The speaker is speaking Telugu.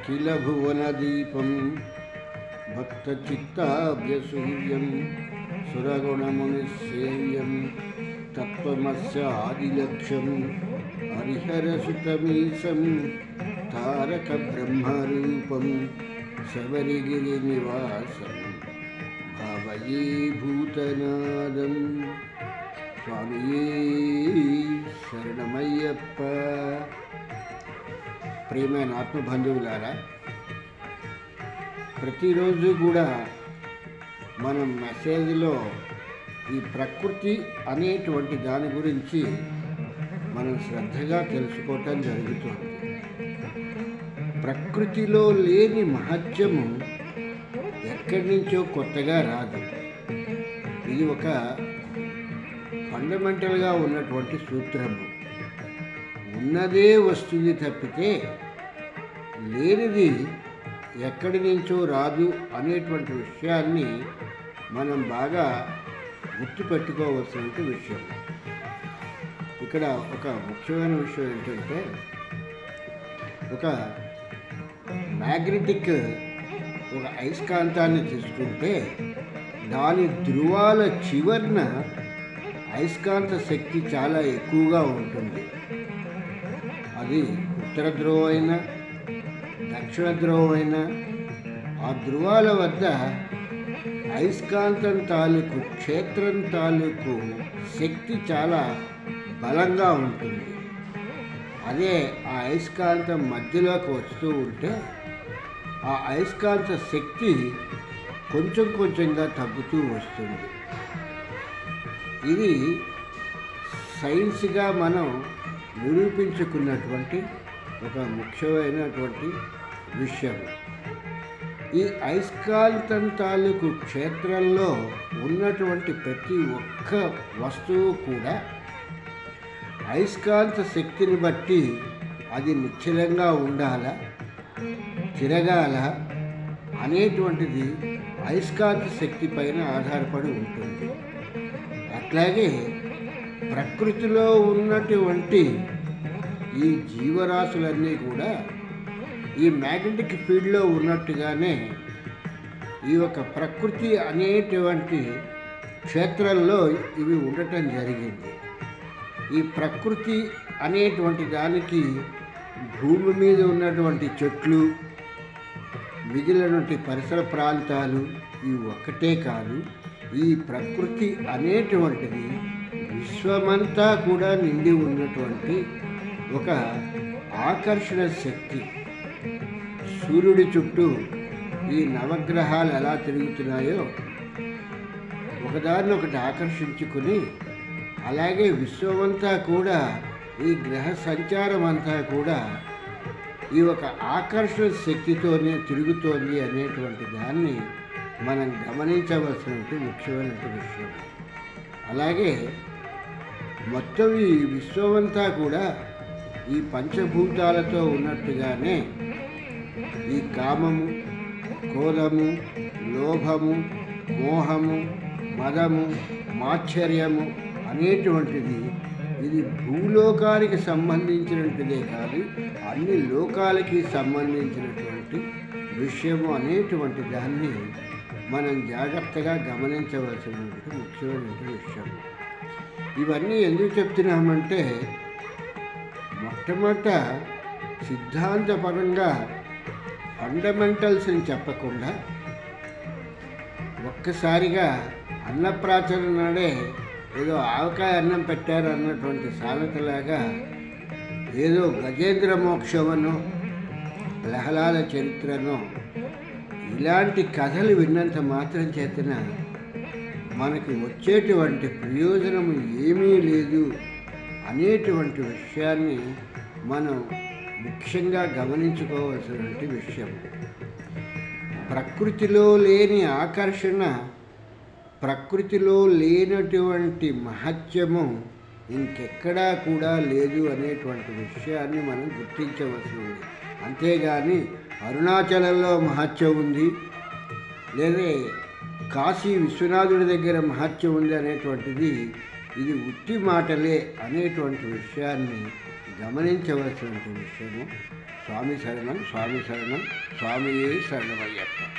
अखिलभुवनदीपं भक्तचित्ताभ्यसूर्यं सुरगुणमुनिसेव्यं तत्त्वमस्य आदिलक्ष्यं हरिहरसुतमीशं तारकब्रह्मरूपं शबरिगिरिनिवासं भावये भूतनादं स्वामिये शरणमయ్యప్ప। ప్రియమైన ఆత్మబంధువులారా, ప్రతిరోజు కూడా మనం మెసేజ్లో ఈ ప్రకృతి అనేటువంటి దాని గురించి మనం శ్రద్ధగా తెలుసుకోవటం జరుగుతుంది. ప్రకృతిలో లేని మహత్యము ఎక్కడి నుంచో కొత్తగా రాదు. ఇది ఒక ఫండమెంటల్గా ఉన్నటువంటి సూత్రము. ఉన్నదే వస్తుంది తప్పితే లేనిది ఎక్కడి నుంచో రాదు అనేటువంటి విషయాన్ని మనం బాగా గుర్తుపెట్టుకోవాల్సిన విషయం. ఇక్కడ ఒక ముఖ్యమైన విషయం ఏంటంటే, ఒక మ్యాగ్నెటిక్ ఒక అయస్కాంతాన్ని తీసుకుంటే దాని ధ్రువాల చివరన అయస్కాంత శక్తి చాలా ఎక్కువగా ఉంటుంది. అది ఉత్తర ధ్రువం అయినా దక్షిణ ధ్రువం అయినా ఆ ధ్రువాల వద్ద అయస్కాంతం తాలూకు క్షేత్రం తాలూకు శక్తి చాలా బలంగా ఉంటుంది. అదే ఆ అయస్కాంతం మధ్యలోకి వస్తూ ఉంటే ఆ అయస్కాంత శక్తి కొంచెం కొంచెంగా తగ్గుతూ వస్తుంది. ఇది సైన్స్గా మనం నిరూపించుకున్నటువంటి ఒక ముఖ్యమైనటువంటి విషయం. ఈ అయస్కాంతం తాలూకు క్షేత్రంలో ఉన్నటువంటి ప్రతి ఒక్క వస్తువు కూడా అయస్కాంత శక్తిని బట్టి అది నిశ్చలంగా ఉండాలా, తిరగాల అనేటువంటిది అయస్కాంత శక్తి పైన ఆధారపడి ఉంటుంది. అట్లాగే ప్రకృతిలో ఉన్నటువంటి ఈ జీవరాశులన్నీ కూడా ఈ మ్యాగ్నెటిక్ ఫీల్డ్లో ఉన్నట్టుగానే ఈ యొక్క ప్రకృతి అనేటువంటి క్షేత్రంలో ఇవి ఉండటం జరిగింది. ఈ ప్రకృతి అనేటువంటి దానికి భూమి మీద ఉన్నటువంటి చెట్లు, మిగిలినటువంటి పరిసర ప్రాంతాలు ఇవి ఒక్కటే కాదు. ఈ ప్రకృతి అనేటువంటిది విశ్వమంతా కూడా నిండి ఉన్నటువంటి ఒక ఆకర్షణ శక్తి. సూర్యుడి చుట్టూ ఈ నవగ్రహాలు ఎలా తిరుగుతున్నాయో ఒకదాన్ని ఒకటి ఆకర్షించుకుని, అలాగే విశ్వమంతా కూడా ఈ గ్రహ సంచారం అంతా కూడా ఈ ఒక ఆకర్షణ శక్తితోనే తిరుగుతోంది అనేటువంటి దాన్ని మనం గమనించవలసినటువంటి ముఖ్యమైనటువంటి విషయం. అలాగే మొత్తం ఈ విశ్వమంతా కూడా ఈ పంచభూతాలతో ఉన్నట్టుగానే ఈ కామము, క్రోధము, లోభము, మోహము, మదము, మాత్సర్యము అనేటువంటిది ఇది భూలోకానికి సంబంధించినటువంటిదే కాదు, అన్ని లోకాలకి సంబంధించినటువంటి విషయము అనేటువంటి దాన్ని మనం జాగ్రత్తగా గమనించవలసినటువంటి ముఖ్యమైనటువంటి విషయం. ఇవన్నీ ఎందుకు చెప్తున్నామంటే, మొట్టమొదట సిద్ధాంతపరంగా ఫండమెంటల్స్ని చెప్పకుండా ఒక్కసారిగా అన్నప్రాచన నాడే ఏదో ఆవకాయ అన్నం పెట్టారు అన్నటువంటి సామెతలాగా ఏదో గజేంద్ర మోక్షమనో ప్రహ్లాద చరిత్రనో ఇలాంటి కథలు విన్నంత మాత్రం చేతన మనకి వచ్చేటువంటి ప్రయోజనం ఏమీ లేదు అనేటువంటి విషయాన్ని మనం ముఖ్యంగా గమనించుకోవాల్సినటువంటి విషయం. ప్రకృతిలో లేని ఆకర్షణ, ప్రకృతిలో లేనటువంటి మహత్యము ఇంకెక్కడా కూడా లేదు అనేటువంటి విషయాన్ని మనం గుర్తించవలసి ఉంది. అంతేగాని అరుణాచలంలో మహత్యం ఉంది, లేదా కాశీ విశ్వనాథుడి దగ్గర మహత్యం ఉంది అనేటువంటిది ఇది ఉత్తి మాటలే అనేటువంటి విషయాన్ని గమనించవలసినటువంటి విషయము. స్వామి శరణం, స్వామి శరణం, స్వామియే శరణమయ్యప్ప.